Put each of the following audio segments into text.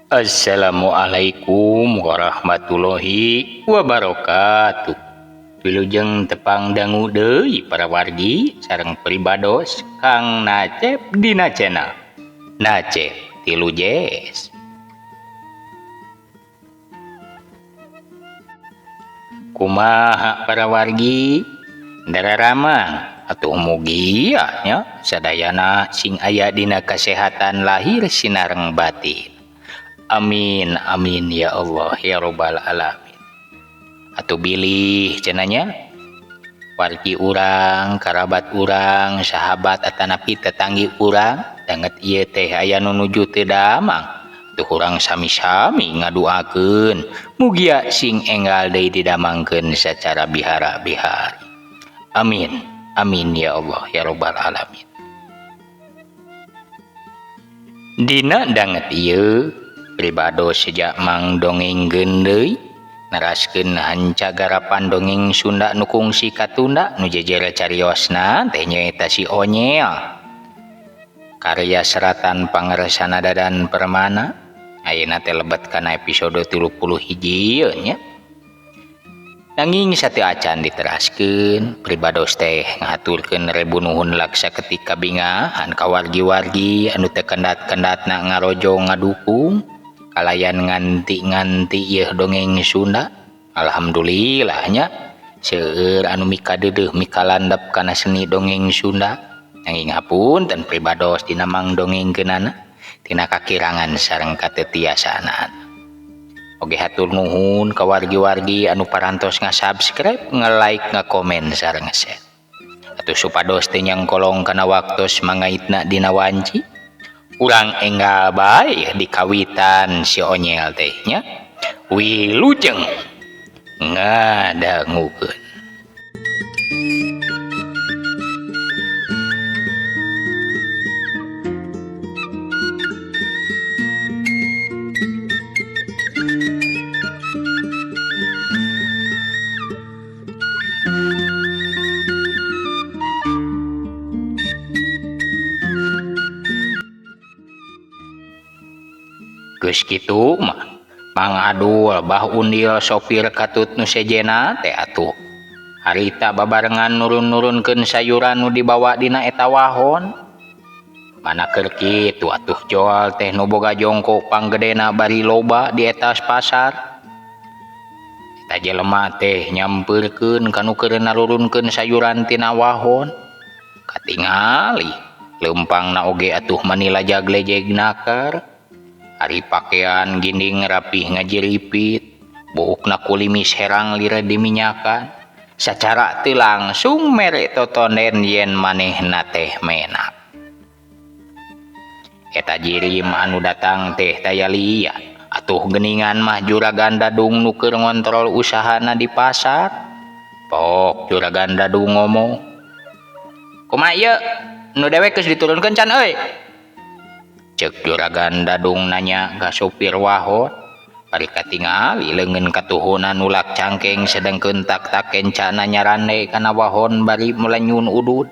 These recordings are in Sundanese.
Assalamualaikum warahmatullahi wabarakatuh. Wilujeng tepang dangu deui para wargi sareng pribados Kang Nacep dina channel Nacep Tilu Jes. Kumaha para wargi dararamang atuh mugi nya sadayana sing aya dina kasehatan lahir sinareng batin. Amin amin ya Allah ya robbal alamin. Atuh bilih cenanya wargi urang, karabat urang, sahabat atanapi tetanggi urang danget ieu teh aya nu nuju teu damang. Tuh urang sami-sami ngaduakeun mugia sing enggal deui didamangkeun sacara bihara-bihari. Amin amin ya Allah ya robbal alamin. Dina danget ieu pribados sejak mang dongengkeun deui naraskeun hanca garapan dongeng Sunda nu kungsi katunda nu jejer cariosna teh nyaeta si Onyel. Karya seratan pangaresana Dadan Permana. Ayeuna teh lebet kana episode 31 ieu nya. Nanging sateu acan diteraskeun pribados teh ngaturkeun rebu nuhun laksa ketika bingahan ka wargi-wargi anu teu kendat-kendatna ngarojo ngadukung kalayan nganti-nganti ieu dongeng Sunda. Alhamdulillah nya seueur anu mika deudeuh mika landep kana seni dongeng Sunda. Nanging hapunten pribados dina mang dongengkeunana tina kakirangan sareng katetiasanan. Oge hatur nuhun ka wargi-wargi anu parantos nga-subscribe, nge-like, nge-komen sareng nge-share. Atuh supados teu nyangkolong kana waktos mangaitna dina wanci. Urang enggal bae dikawitan si Onyel teh nya. Wilujeng ngadangukeun. Geus kitu mah Mang Adul bah undil sopir katut nu sejena teh atuh harita babarengan nurun-nurunkeun sayuran nu dibawa dina eta wahon. Mana keur kitu atuh joal teh nu boga jongko panggedena bari loba di etas pasar. Eta jelema teh nyampeurkeun kanu keur narurunkeun sayuran tina wahon. Katingali leumpangna oge atuh manilajag lejegnaker. Ari pakaian ginding rapih ngajiripit, buukna kulimis herang lire diminyakan, sacara teu langsung mere totonden yen manehna teh menak. Eta jirim anu datang teh taya liat, atuh geuningan mah juragan Dadung nu keur ngontrol usahana di pasar. Pok juragan Dadung ngomong, "Kumaha ieu? Nu dewek geus diturunkeun can euy?" Cek juragan Dadung nanya ka sopir wahon. Bari katingali leungeun katuhunan ulak cangkeng sedengkeun tak-tak kencana nyarande kana wahon bari melenyun udud.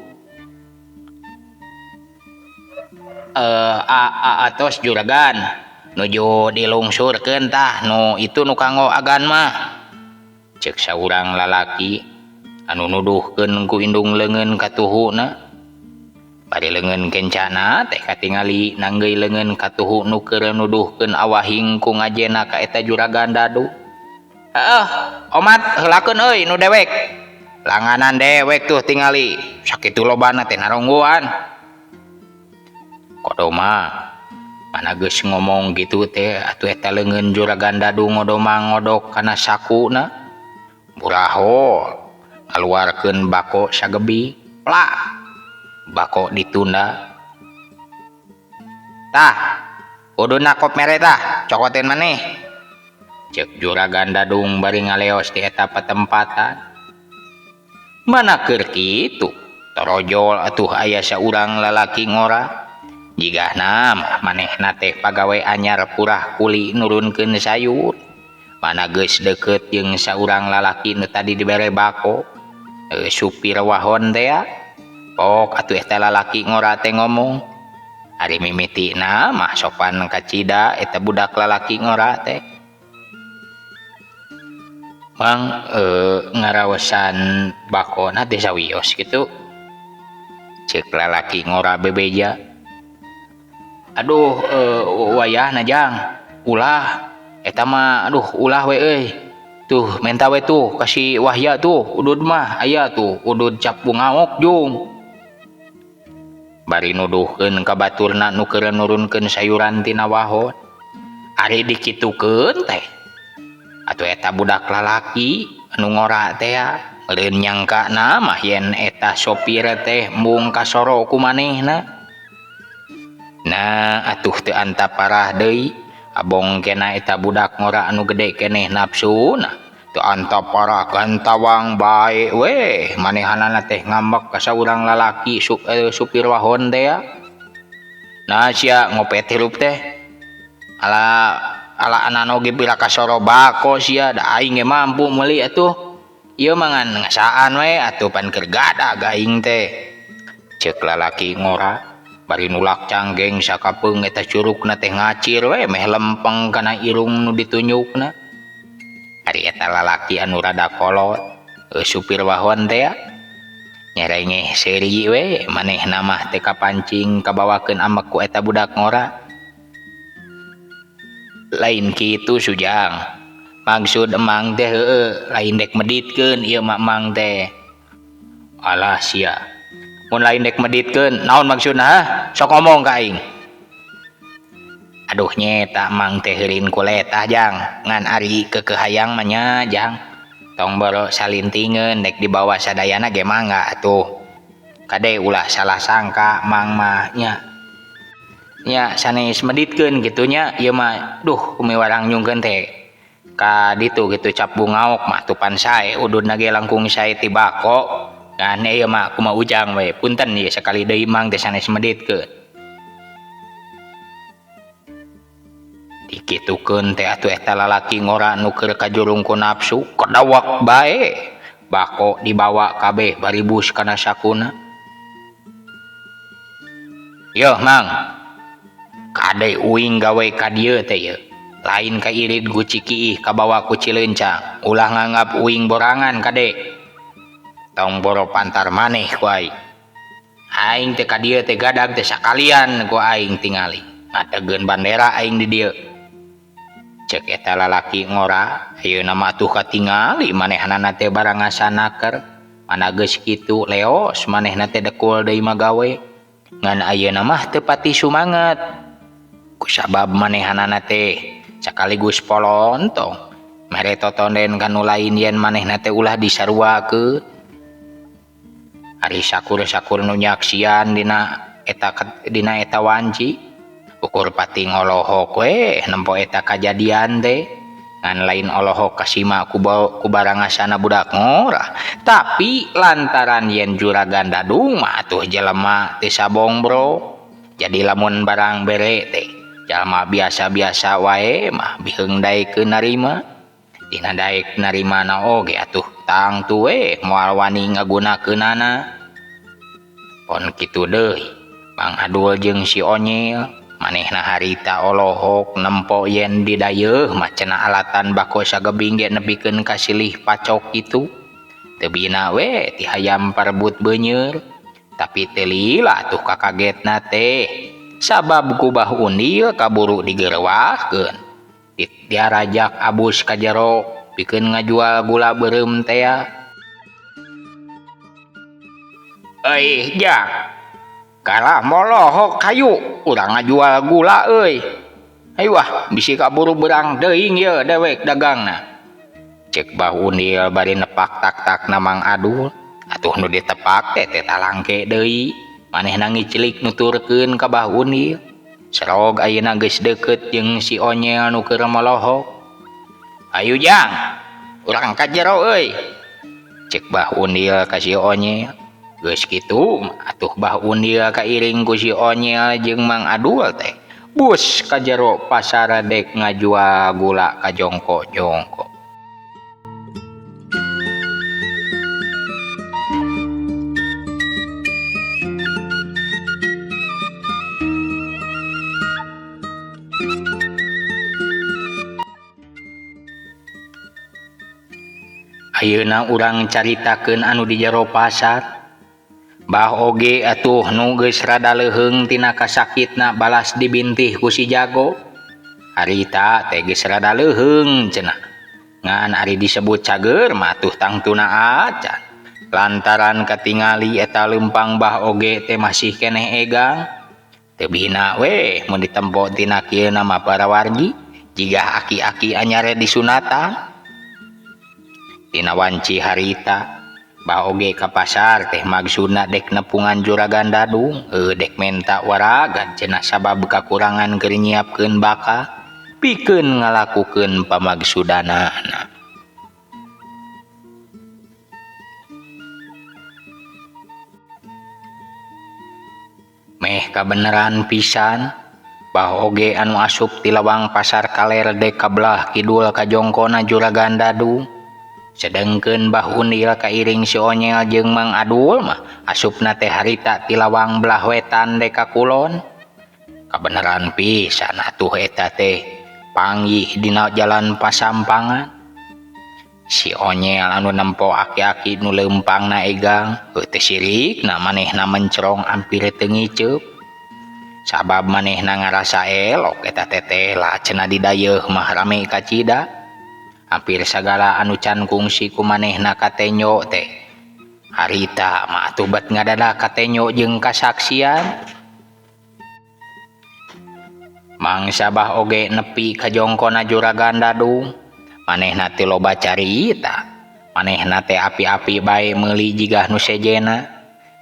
Atos juragan nuju dilungsurkeun tah nu itu nu kanggo agan mah. Cek saurang lalaki anu nuduhkeun ku indung leungeun katuhuna. Bari leungeun kencana teh katingali nanggeui leungeun katuhu nu keur nuduhkeun awahing ku ngajena ka eta juragan Dadung. "Heuh, omat heulakeun euy nu dewek. Langanan dewek tuh tingali, sakitu lobana teh naronggoan." Kodoma mana geus ngomong gitu teh atuh eta leungeun juragan Dadung ngodoma ngodok kana sakuna. Buraho ngaluarkeun bako sagebing. Plak. Bako ditunda. "Tah, kuduna kop mere tah, cokotin maneh." Cek juragan Dadung bari ngaleos di eta patempatan. Mana keur kitu, torojol atuh aya saurang lalaki ngora. Jigahna mah manehna teh pagawe anyar purah kuli nurunkeun sayur. Mana geus deukeut jeung saurang lalaki nu tadi dibere bako. Supir wahon teh ya. Pok atuh eta lalaki ngora teh ngomong, Ari mimitina mah sopan kacida eta budak lalaki ngora teh. Mang ngarawesan bakona teh sawios gitu. Ceuk lalaki ngora bebeja. Aduh wayahna jang. Ulah eta mah aduh ulah we euy. Tuh menta we tuh kasih wahya tuh udud mah aya tuh udud cap bungaok jung. Bari nuduhkeun ka baturna nu keur nurunkeun sayuran tina wahon. Ari dikitukeun teh atuh eta budak lalaki anu ngora teh meureun nyangkana mah yen eta sopir teh mung kasoro ku manehna. Nah atuh teu antap parah deui abong kena eta budak ngora anu gede keneh nafsuna teu antap parah gantawang bae we manehanana teh ngambek ka saurang lalaki supir wahon teh ya. Nah sia ngopet hirup teh ala anak oge pira kasoro bako sia da aing ge mampu meuli atuh ieu mangan ngasaan we atuh pan keur gadag aing teh ceuk lalaki ngora. Bari nulak canggeng sakapeung eta curugna teh ngacir we meh lempeng kana irung nu ditunjukna. Ari eta lalaki anu rada kolot supir wahon teh nyerengeh seuri we manehna mah teh kapancing kabawakeun amek ku eta budak ngora. Lain kitu Sujang, maksud emang teh lain dek meditkeun ieu mah emang teh. Alah sia, mun lain dek meditkeun naon maksudna ha? Sok ngomong ka aing. Aduh nyeta emang teh heureun kuletah Jang, ngan ari keukeuhayang mah nya Jang. Tong boro salintingeun dek dibawa sadayana ge mangga atuh. Kade ulah salah sangka mang mah nya. Nya sanes meditkeun kitu nya ieu mah duh kumiwarang nyungkeun teh ka ditu gitu cap bungaok mah tupan sae ududna ge langkung sae ti bako ngan ieu mah kumaha ujang we punten ieu sakali deui mang teh sanes meditkeun dikitukeun teh atuh eta lalaki ngora nu keur kajurung ku nafsu kadawak bae bako dibawa kabeh baribus kana sakuna. Yo mang kade uing gawe ka dieu teh ye lain ka irit ku Cikiih kabawa ku Cileuncang ulah nganggap uing borangan kade tong boro pantar maneh ku aing teh ka dieu teh gadag teh sakalian ku aing tingali ngategeun bandera aing di dieu ceuk eta lalaki ngora ayeuna mah atuh katingali manehanana teh barang ngasanaker mana geus kitu leos manehna teh dekul deui magawe ngan ayeuna mah teu pati sumanget kusabab manehanana teh sakaligus polontong mere totonden kanu lain yen manehna teh ulah disaruakeun. Ari sakur-sakur nu nyaksian dina eta wanci ukur pati ngolohok we nempo eta kajadian teh ngan lain olohok kasima ku barangasana budak ngora tapi lantaran yen juragan dadung mah atuh jelema teu sabong bro jadi lamun barang bere teh jalma biasa-biasa wae mah biheung daekeun narima dina daek narimana oge atuh tangtu we moal wani ngagunakeunana. Pon kitu deui Mang Adul jeung si Onyil manehna harita olohok nempo yen di dayeuh mah cenah alatan bako sagebing ge nepikeun ka silih pacok kitu teu bina we ti hayam parebut beunyeur tapi teu lila tuh kakagetna teh sabab kubah Undil kaburu digerwahkeun diarajak abus ka jero pikeun ngajual gula beureum teh euy Jang kalah molohok kayu urang ngajual gula euy hayu wah bisi kaburu berang deuing ye dewek dagangna cek Bah Undil bari nepak tak-takna Mang Adul atuh nu ditepak teh talangke deui manehna ngicilik nuturkeun ka Bah Undil serog ayeuna geus deukeut jeung si Onyel nu keur molohok. Ayu Jang urang ka jero euy cek Bah Undil ka si Onyel. Geus kitu atuh Bah Undil kairing ku si Onyel jeung Mang Adul teh bus ka jero pasar dek ngajual gula ka jongko-jongko. Ayeuna urang caritakeun anu di jero pasar. Bah oge atuh nu geus rada leuheung tina kasakitna balas dibintih ku si jago. Harita teh geus rada leuheung cenah. Ngan ari disebut cager mah atuh tangtuna acan. Lantaran katingali eta leumpang bah oge teh masih keneh egang. Teu bina we mun ditempo tina kieu mah para wargi jiga aki-aki anyar disunatan. Tina wanci harita bah oge ka pasar teh maksudna dek nepungan juragan dadung dek menta waragan cenah sabab kakurangan keur nyiapkeun baka pikeun ngalakukeun pamagsudanana. Meh kabeneran pisan bah oge anu asup ti lawang pasar kaler dek kabelah kidul kajongkona juragan dadung. Sedengkeun bah Undil kairing si Onyel jeung Mang Adul mah asupna teh harita ti lawang belah wetan dek ka kulon. Kabeneran pisan atuh eta teh panggih dina jalan pasampangan. Si Onyel anu nempo aki-aki nu leumpangna egang teh sirikna manehna mencrong ampir teu ngiceup. Sabab manehna ngarasa elok eta teteh lah cenah didayeuh mah rame kacida. Hampir sagala anu can kungsi ku manehna katenyo teh harita mah atuh bet ngadadak katenyo jeung kasaksian. Mangsa bah oge nepi ka jongkona juragan dadung manehna teu loba carita. Manehna teh api-api bae meuli jigah nu sejena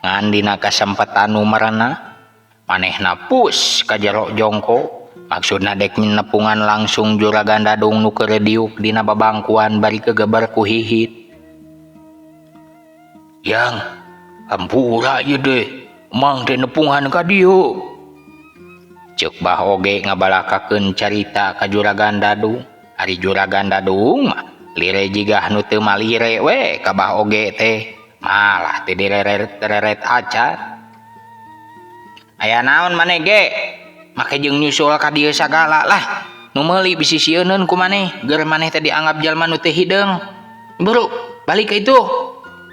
ngan dina kasempetan nu merenah manehna pus ka jero jongko. Maksudna dek nepungan langsung juragan dadung nu keur diuk dina babangkuan bari kegeber ku hihit. Yang hampura ieu deh mang teh nepungan ka dieu. Ceuk bah oge ngabalakakeun carita ka juragan dadung. Ari juragan dadung mah lire jigah nu teu malire we ka bah oge teh malah teu direret acan. Aya naon maneh ge? Make jeung nyusul ka dieu sagala lah. Nu meuli bisi sieuneun ku maneh, geur maneh teh dianggap jalma nu teu hideung. Buru, balik ka itu.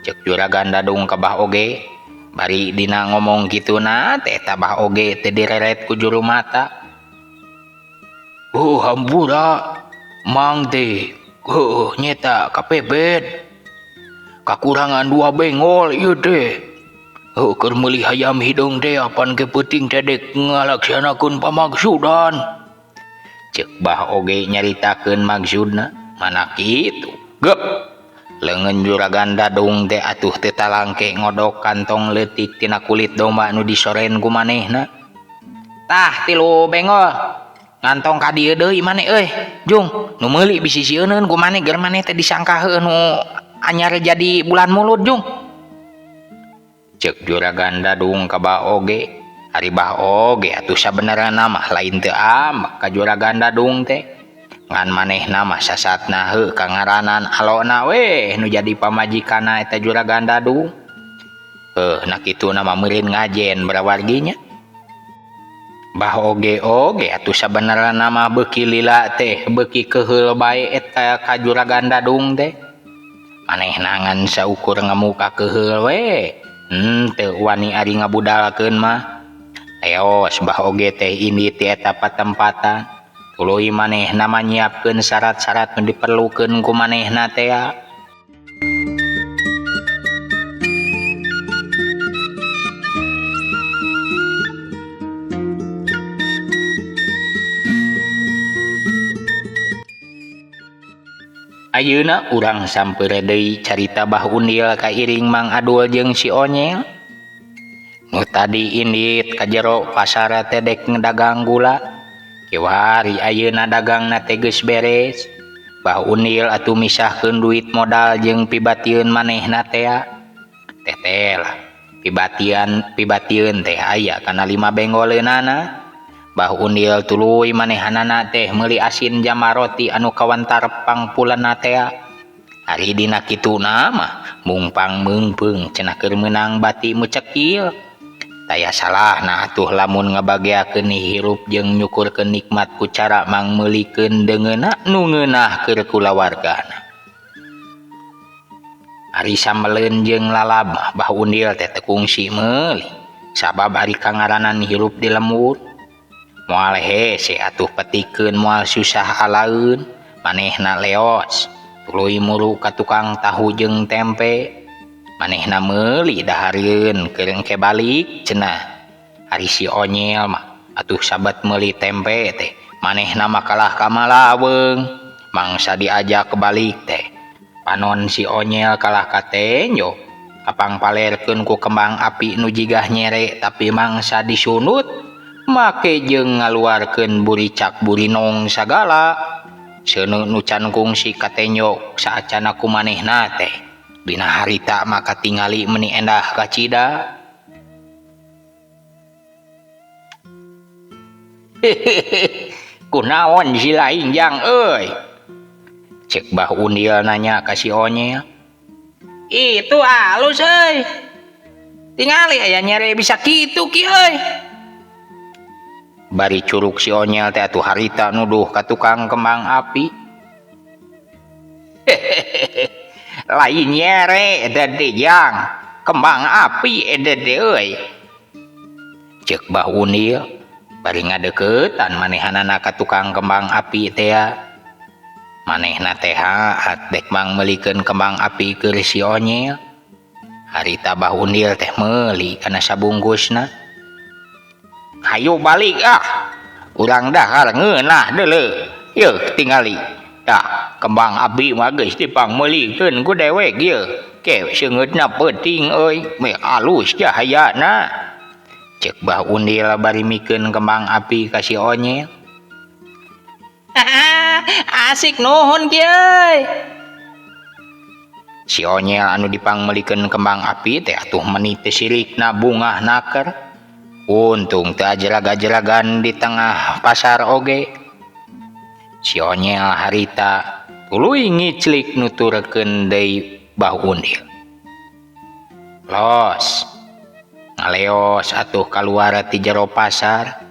Ceuk juragan dadung ka bah oge. Bari dina ngomong kituna teh eta bah oge teh direret ku juru mata. Oh hampura, mang teh. Nyeta kapepet. Kakurangan 2 bengol ieu teh. Keur meuli hayam hidung teh apan ke peuting teh dek ngalaksanakeun pamagsudan. Ceuk bah oge nyaritakeun maksudna mana kitu. Gep. Leungeun juragan dadung teh atuh teu talangke ngodok kantong leutik tina kulit domba nu disoren ku manehna. Tah 3 bengol. Ngantong ka dieu deui maneh euy. Jung, nu meuli bisi sieuneun ku maneh geur maneh teh disangkaheun nu anyar jadi bulan mulut jung. Ceuk juragan dadung ka bah oge. Ari bah oge atuh sabenerna mah lain teu ambek ka juragan dadung teh. Ngan manehna mah sasatna heuh ka ngaranan alona we nu jadi pamajikanna eta juragan dadung. Na kituna mah meureun ngajen barawarginya. Bah oge atuh sabenerna mah beuki lila teh beuki keheul bae eta ka juragan dadung teh. Manehna ngan saukur ngamuka keheul we. Teu wani ari ngabudalkeun mah. Eos bah oge teh indi ti eta patempatan. Tuluy manehna mah nyiapkeun syarat-syarat nu diperlukeun ku manehna teh. Ayeuna urang sampeur deui carita bah Undil kairing Mang Adul jeung si Onyel. Nu tadi indit ka jero pasar teh dek ngadagang gula. Kiwari ayeuna dagangna teh geus beres. Bah Undil atuh misahkeun duit modal jeung pibatieun manehna teh. Teh lah pibatieun teh aya kana 5 bengoleunana. Bah Undil tuluy manehanana teh meuli asin jama roti anu kawantar pangpulenna teh. Ari dina kituna mah mungpang meungpeung cenah keur meunang bati mucekil. taya salah nah atuh lamun ngabagiakeun hirup jeung nyukurkeun nikmat ku cara mangmeulikeun deungeuna nu ngeunah keur kulawargana. Ari sameleun jeung lalab bah undil teh teu kungsi meuli sabab ari kangaranan hirup di lembur. Moal hese atuh petikeun moal susah alaeun manehna leos tuluy muru ka tukang tahu jeung tempe. Manehna meuli daharieun keur engke balik cenah. Ari si Onyel mah atuh sabat meuli tempe teh manehna mah kalah ka Malaweung mangsa diajak kebalik teh panon si Onyel kalah ka Tenjo kapang palerkeun ku kembang api nu jigah nyere tapi mangsa disunut make jeung ngaluarkeun buricak burinong sagala seuneu nu can kungsi ka Tenjo saacana ku manehna teh. Dina harita maka tingali meni endah kacida. Kunaon si lain jang euy? Cek Bah Undil nanya ka si Onyel. Itu halus euy. Tingali aya nyere bisa kitu ki euy. Bari curug si Onyel teh atuh harita nuduh ka tukang kembang api. Lain nyere dede jang kembang api dede euy. Cek Bah Undil bari ngadeuketan manehanana ka tukang kembang api teh. Manehna teh haat dek mangmeulikeun kembang api keur si Onyel. Harita Bah Undil teh meuli kana sabungkusna. Hayu balik urang dahar ngeunah deuleu. Yeuh tingali. Tah kembang api mah geus dipangmeulikeun ku dewek ieu. Ke seungeutna peuting euy, me alus cahayana. Cek Bah Undil bari mikeun kembang api ka si Onyel. Asik nuhun ki euy. Si Onyel anu dipangmeulikeun kembang api teh atuh meuni teh sirikna bungah naker. Untung teu ajrag-ajragan di tengah pasar oge. Si Onyel harita tuluy ngiclik nuturkeun deui Bah Undil. Los ngaleos atuh kaluar ti jero pasar.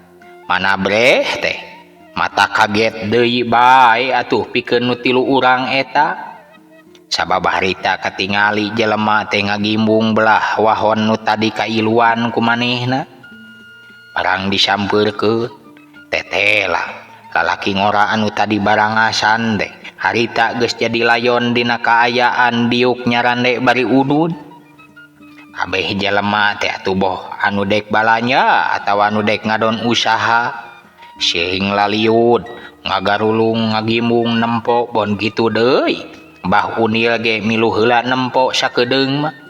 Manabreh teh mata kaget deui bae atuh pikeun nu tilu urang eta. Sabab harita katingali jelema teh ngagimbung belah wahon nu tadi kailuan ku manehna. Barang disampeurkeun tetela lalaki ngora anu tadi barangasan teh harita geus jadi layon dina kaayaan diuk nyarande bari udud. Kabeh jelema teh atuh boh anu dek balanja atawa anu dek ngadon usaha seuing laliud ngagarulung ngagimbung nempo bon kitu deui. Bah Undil ge milu heula nempo sakedeung mah.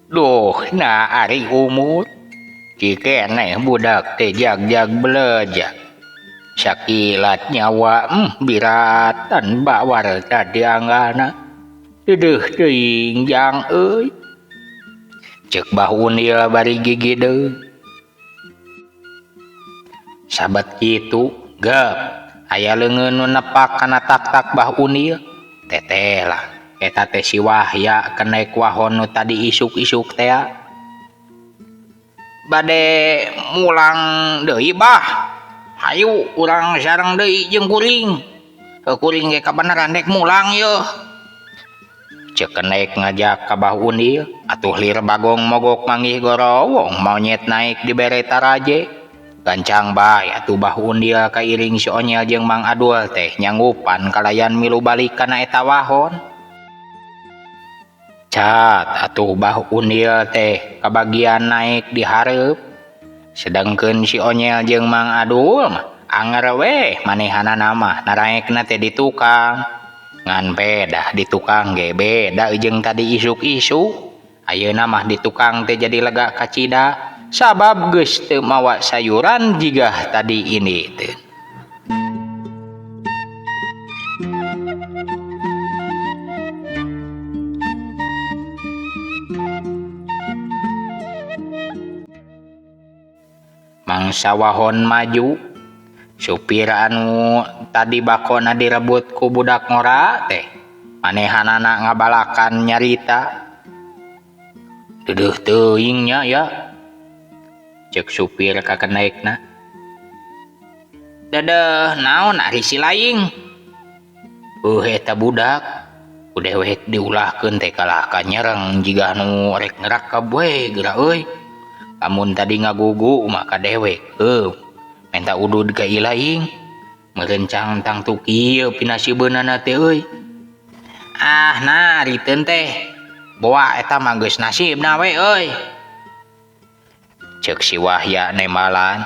Duh, nah ari umur kikeneh budak teh jag-jag belejak. Sakilat nyawa biratan bawar tadi anggana. Dedeuh teuing jang euy. Cek Bah Undil bari gigi deui. Sabat kitu gep aya leungeun nu nepak kana tak-tak Bah Undil. Tetela eta teh si Wahya kenek wahon nu tadi isuk-isuk teh. Bade mulang deui Bah. Hayu urang sareng deui jeung kuring. Kuring ge kabeneran dek mulang yeuh. Ceuk kenek ngajak ka Bah Undil atuh lir bagong mogok manggih gorowong monyet naik di bere taraje. Gancang bae atuh Bah Undil kairing si Onyel jeung Mang Adul teh nyanggupan kalayan milu balik kana eta wahon. Cat atuh Bah Undil teh kabagian naik di hareup. Sedengkeun si Onyel jeung Mang Adul mah anger we manehanana mah naraekna teh di tukang. Ngan pedah di tukang ge beda jeung tadi isuk-isuk. Ayeuna mah di tukang teh jadi lega kacida sabab geus teu mawa sayuran jigah tadi ini teh. Jang sawahon maju supir anu tadi bakona direbut ku budak ngora teh manehanana ngabalakan nyarita. Duduh teuingnya ya, cek supir kakenaikna. Dadeh naon ari si laing? Eta budak udah weh diulahkeun teh kalah kanyereng jiga nu rek ngerakab we geura euy. Lamun tadi ngagugu mah ka dewek minta udud ka ieu laing merencang tang tu kieu pinasibeunana teh euy. Nah riteun teh boa eta mah geus nasibna we euy, ceuk si Wahya nembalan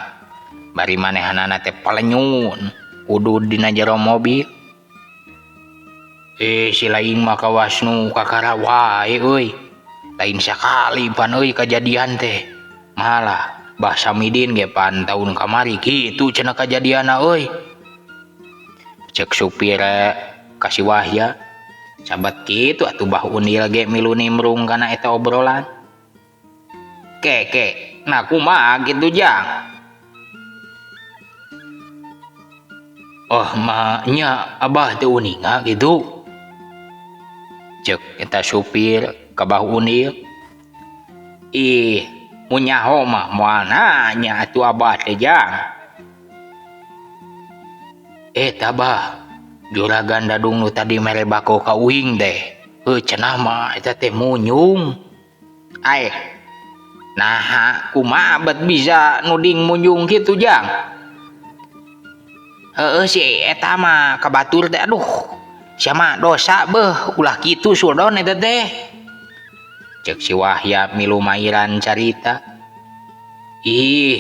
bari manehanana teh palenyun udud dina jero mobil. Si laing mah kawas nu kakara wae euy, lain sakali pan euy kajadian teh malah Bah Samidin ge pan tahun kamari kitu cenah kajadianna euy, cek supir ka si Wahya. Sabat kitu atuh Bah Unil ge milu nimrung kana eta obrolan. Ke nah kumaha kitu Jang? Mah nya Abah teu uninga gitu, cek eta supir ka Bah Unil. Mun nyaho mah moal nanya atuh Abah teh Jang. Eta Bah juragan dadung nu tadi mere bako ka uing teh cenah mah eta teh munyung. Nah kumaha bet bisa nuding munyung kitu Jang? Si eta mah kabatur teh aduh sia mah dosa beuh ulah kitu suldon eta teh, cek si Wahya milu mairan carita.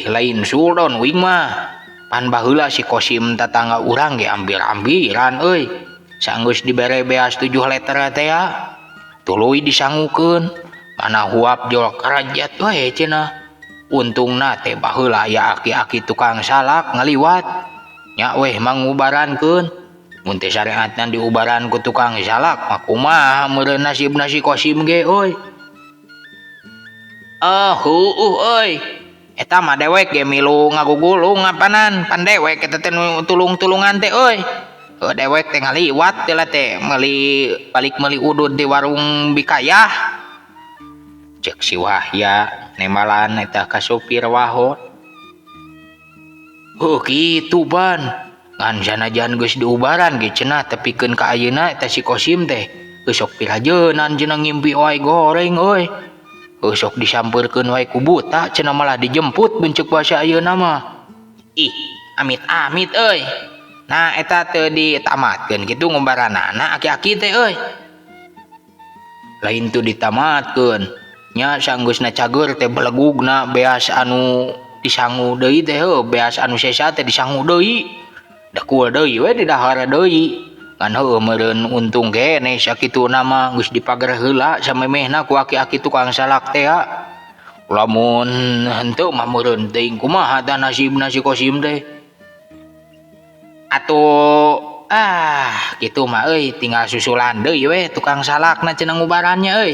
Lain suldon uing mah pan baheula si Kosim tatangga urang ge ambil-ambilan euy sanggeus dibere beas 7 letter teh ya tuluy disangukeun mana huap jol karajat we cenah. Untungna teh baheula aya aki-aki tukang salak ngaliwat nya weh mangubarankeun. Mun teh syariatna diubaran ku tukang salak mah kumaha meureun nasibna si Kosim ge euy. Euy eta mah dewek ge milu ngagugulung ngapanan pan dewek eta teh tulung-tulungan teh euy. Dewek teh ngaliwat teh lah teh balik meuli udud di warung bikayah, cek si Wahya nembalan eta ka supir wahon. Kitu ban ngan sanajan geus diubaran ge cenah tepikeun ka ayeuna eta si Kosim teh sok pirajeunan cenah ngimpi wae goreng euy. Sok disampeurkeun wae ku buta cenah malah dijemput beunceuk basa ayeuna mah. Amit-amit euy. Nah eta teu ditamatkeun kitu ngumbaranana aki-aki teh euy. Lain tu ditamatkeun nya sanggeusna cager teh belegugna beas anu disangu deui teh beas anu sesa teh disangu deui. Da kuel deui we di dahar deui. Kan meureun untung kene sakituna mah geus dipager heula samemehna ku aki-aki tukang salak teh ya. Lamun henteu mah meureun teuing kumaha tah nasibna si Kosim teh. Atuh kitu mah euy tinggal susulan deui we tukang salakna cenah ngubarannya euy.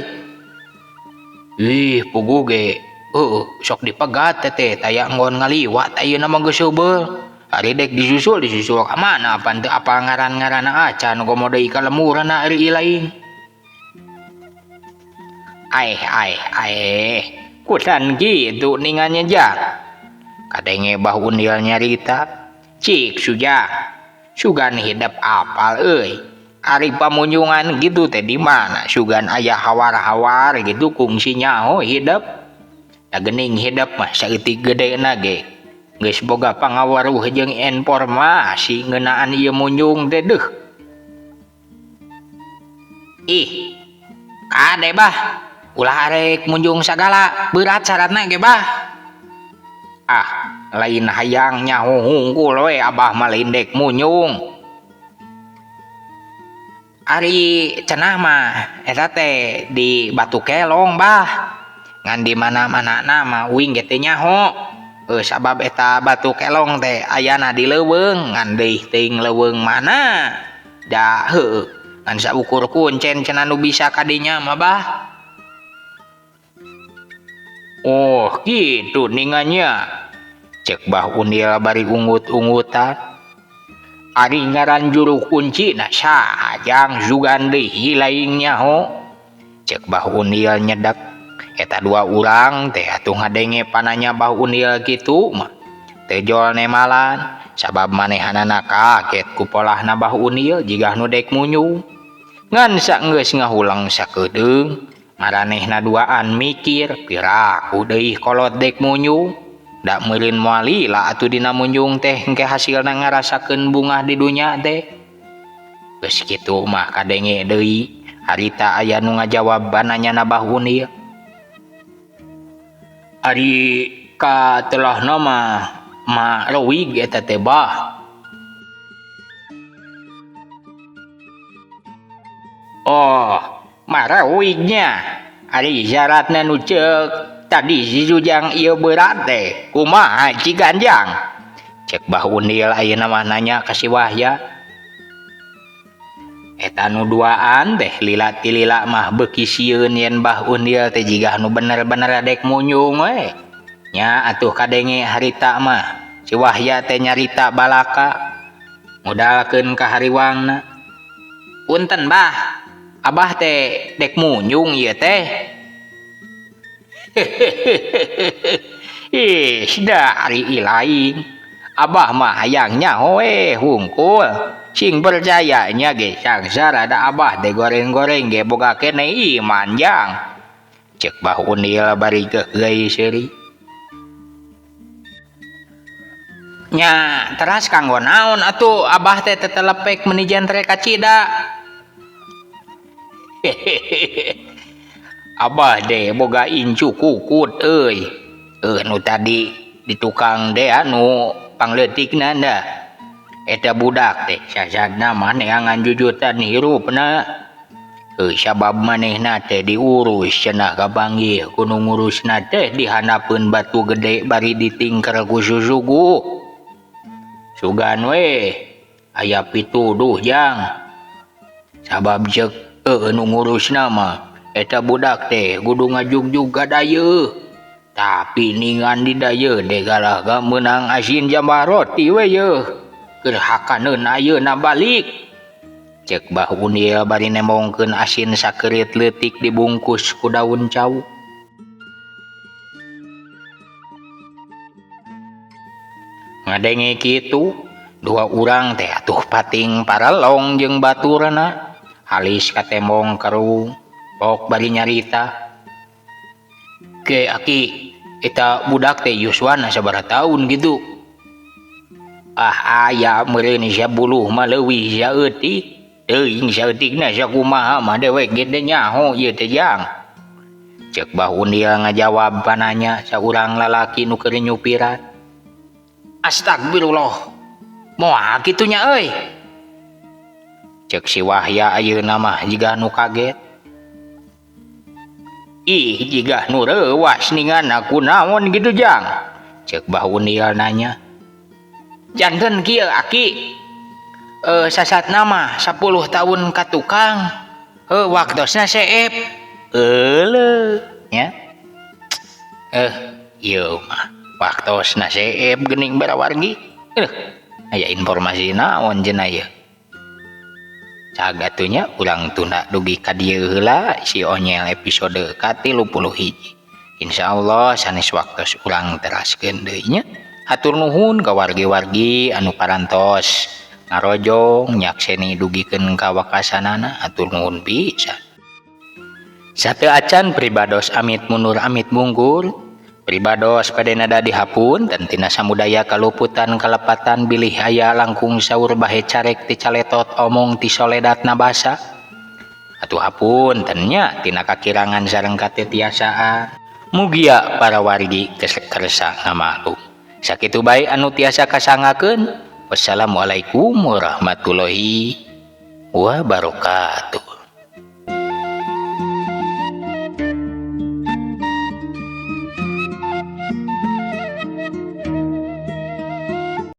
Puguh ge sok dipegat teh taya nggon ngaliwat ayeuna mah geus heubeul. Ari dek disusul ka mana pan teu apal ngaran-ngaranna acan komo deui ka lemurna ari ieu laing. Kudan gitu ningannya Jang. Kadenge Bah Unil nyarita, cik sugan hidup apal euy. Ari pamunjungan gitu teh di mana sugan aya hawar-hawar gitu kungsi nyaho hidup. Da geuning hidup mah saeutik gedena ge geus boga pangawaruh jeung informasi ngeunaan ieu munjung teh deuh. Kade Bah ulah arek munjung sagala berat syaratna ge Bah. Lain hayang nyaho hungkul we Abah mah lain dek munjung. Ari cenah mah eta teh di Batu Kelong Bah. Ngan di mana-manana mah uing ge teu nyaho. Sabab eta Batu Kelong teh ayana di leuweung ngan deui teuing leuweung mana da ngan saukur kuncen cenah nu bisa kadinya mah Bah. Kitu ningannya, Cek Bah Unil bari ungut-ungutan. Ari ngaran juru kunci na saha jang zugan deui laing nyaho. Cek Bah Unil nyedak. Eta dua urang teh atuh ngadenge pananya Bah Unil kitu mah teu jol nemalan sabab manehanana kaget ku polahna Bah Unil jigah nu dek munyung. Ngan saenggeus ngahulang sakedeung maranehna duaan mikir piraku deui kolot dek munyung. Da meureun moal lila atuh dina munyung teh engke hasilna ngarasakeun bungah di dunya teh. Geus kitu mah kadenge deui harita aya nu ngajawab bananyana Bah Unil. Ari ka telahna mah leuwig eta teh Bah. Oh, marewignya. Ari syaratna nu ceuk tadi si Jujang ieu berat teh. Kumaha Ciganjang? Cek Bah Unil ayeuna mah nanya ka si Wahya. Eta nu duaan teh lila ti lila mah beuki sieun yen Bah Unil teh jigah nu bener-bener dek munyung we. Nya atuh kadenge harita mah si Wahya teh nyarita balaka modalkeun ka hariwangna. Punten Bah, Abah teh dek munyung ieu teh. Ih, dari ilaing. Abah mah hayang nyaho we hungkul. Sing percayanya ge sangsara da Abah teh goreng-goreng ge boga keneh iman jang. Cek Bah Unil bari geugeuy seuri. Nya teras kanggo naon atuh Abah teh tetelepek meuni jantre ka cida. Abah deh boga incu kukut euy. Nu tadi di tukang deh anu pangleutikna da. Eta budak teh sasadna mah neangan jujutan hirupna. Sabab manehna teh diurus cenah kabanggih ku nu ngurusna teh dihanapeun batu gede bari ditingker ku susugu. Sugan we aya pituduh jang. Sabab ceuk nu ngurusna mah eta budak teh kudu ngajugjug ka dayeuh. Tapi ningan di dayeuh deh galaga meunang asin jambah roti we yeuh. Keur hakaneun ayeuna balik. Cek Bah Unil bari nemongkeun asin sakeureut leutik dibungkus ku daun cau. Ngadenge kitu dua urang teh atuh pating paralong jeung baturna. Halis katemong karung pok bari nyarita. Ke Aki, eta budak teh yuswana sabaraha taun gitu? Aya meureun sabuluh mah leuwih saeutik. Teuing saeutikna sakumaha mah dewek gede nyaho ieu teh jang. Cek Bah Unil ngajawab pananya saurang lalaki nu keur nyupiran. Astagfirullah. Moal kitu nya euy. Cek si Wahya ayeuna mah jiga nu kaget. Ih, jiga nu reuwas ninganna kunaon gitu jang? Cek Bah Unil nanya. Janten kieu Aki. Sasatna mah 10 tahun ka tukang. Waktosna seep. Euleuh nya. Ieu mah waktosna seep geuning barawargi. Aya informasi naon cenah ieu? Sagatunya urang tunda dugi ka dieu heula si Onyel episode ka-31. Insyaallah sanes waktos urang teraskeun deui nya. Hatur nuhun ka wargi-wargi anu parantos ngarojong nyakseni dugikeun ka wakasanana. Hatur nuhun pisan. Sateu acan pribados amit mundur amit mungkur. Pribados padenada dihapun dan tina samudaya kaluputan kalepatan bilih aya langkung saur bahe carek ti caletot omong ti soledatna basa. Atuh hapunten nya tina kakirangan sareng katetiasaan. Mugia para wargi kersa ngamaklum. Sakitu bae anu tiasa kasangakeun. Wassalamualaikum warahmatullahi wabarakatuh.